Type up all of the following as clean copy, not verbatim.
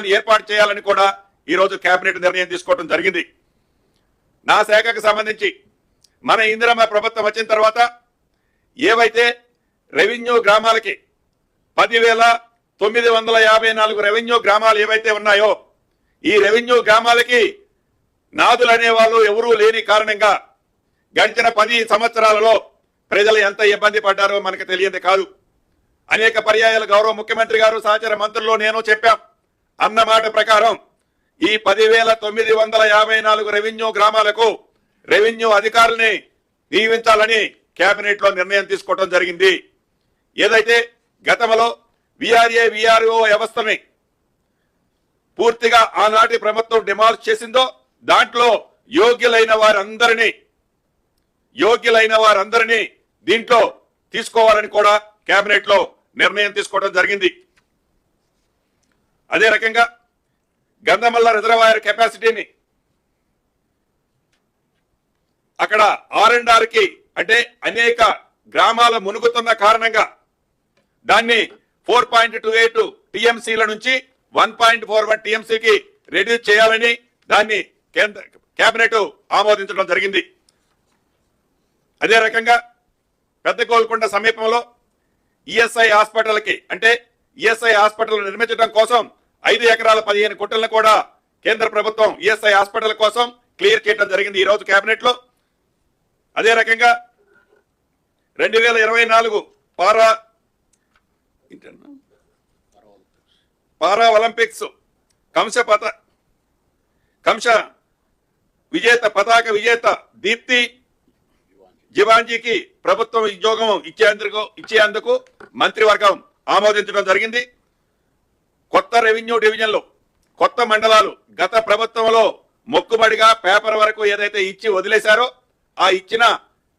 ఏర్పాటు చేయాలని కూడా ఈ రోజు కేబినెట్ నిర్ణయం తీసుకోవడం జరిగింది. నా శాఖకు సంబంధించి మన ఇందిరమ్మ ప్రభుత్వం వచ్చిన తర్వాత ఏవైతే రెవెన్యూ గ్రామాలకి 10,954 రెవెన్యూ గ్రామాలు ఏవైతే ఉన్నాయో ఈ రెవెన్యూ గ్రామాలకి నాదులు అనేవాళ్ళు ఎవరూ లేని కారణంగా గడిచిన 10 సంవత్సరాలలో ప్రజలు ఎంత ఇబ్బంది పడ్డారో మనకు తెలియదు కాదు. అనేక పర్యాయాలు గౌరవ ముఖ్యమంత్రి గారు సహచర మంత్రులు నేను చెప్పాం. అన్నమాట ప్రకారం ఈ 10,954 రెవెన్యూ గ్రామాలకు రెవెన్యూ అధికారుల్ని నియమించాలని కేబినెట్ లో నిర్ణయం తీసుకోవడం జరిగింది. ఏదైతే గతంలో విఆర్ఏ విఆర్ఓ వ్యవస్థని పూర్తిగా ఆనాటి ప్రభుత్వం డిమాలిష్ చేసిందో దాంట్లో యోగ్యులైన వారందరినీ దీంట్లో తీసుకోవాలని కూడా కేబినెట్ లో నిర్ణయం తీసుకోవడం జరిగింది. అదే రకంగా గంధమల్ల రిజర్వాయర్ కెపాసిటీని అక్కడ R&R కి అంటే అనేక గ్రామాల మునుగుతున్న కారణంగా దాన్ని 4.28 టీఎంసీల నుంచి 1.41 టీఎంసీకి రెడ్యూస్ చేయాలని దాన్ని కేబినెట్ ఆమోదించడం జరిగింది. అదే రకంగా పెద్ద గోల్కొండ సమీపంలో ఈఎస్ఐ హాస్పిటల్కి అంటే ఈఎస్ఐ హాస్పిటల్ నిర్మించడం కోసం 5 ఎకరాల 15 కోట్లను కూడా కేంద్ర ప్రభుత్వం ఈఎస్ఐ హాస్పిటల్ కోసం క్లియర్ చేయడం జరిగింది ఈ రోజు కేబినెట్ లో. అదే రకంగా 2024 పారా ఒలింపిక్స్ కంశ విజేత పతాక విజేత దీప్తి జివాంజీకి ప్రభుత్వం ఉద్యోగం ఇచ్చేందుకు మంత్రివర్గం ఆమోదించడం జరిగింది. కొత్త రెవెన్యూ డివిజన్లు కొత్త మండలాలు గత ప్రభుత్వంలో మొక్కుబడిగా పేపర్ వరకు ఏదైతే ఇచ్చి వదిలేశారో ఆ ఇచ్చిన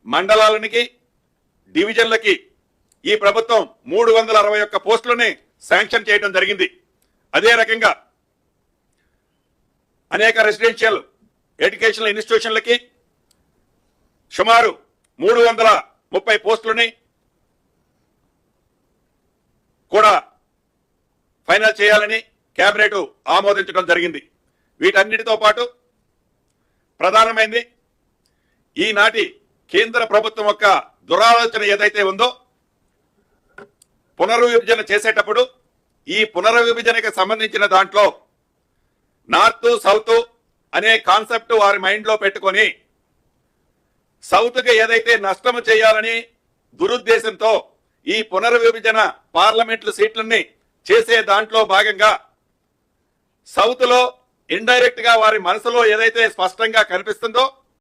మండలాలకి డివిజన్లకి ఈ ప్రభుత్వం 361 పోస్టులని శాంక్షన్ చేయడం జరిగింది. అదే రకంగా అనేక రెసిడెన్షియల్ ఎడ్యుకేషనల్ ఇన్స్టిట్యూషన్లకి సుమారు 330 పోస్టులని కూడా ఫైనల్ చేయాలని కేబినెట్ ఆమోదించడం జరిగింది. వీటన్నిటితో పాటు ప్రధానమైంది ఈనాటి కేంద్ర ప్రభుత్వం యొక్క దురాలోచన ఏదైతే ఉందో పునర్విభజన చేసేటప్పుడు ఈ పునర్విభజనకు సంబంధించిన దాంట్లో నార్త్ సౌత్ అనే కాన్సెప్ట్ వారి మైండ్ లో పెట్టుకొని సౌత్ కి ఏదైతే నష్టం చేయాలని దురుద్దేశంతో ఈ పునర్విభజన పార్లమెంట్లు సీట్లని చేసే దాంట్లో భాగంగా సౌత్ లో ఇండైరెక్ట్ గా వారి మనసులో ఏదైతే స్పష్టంగా కనిపిస్తుందో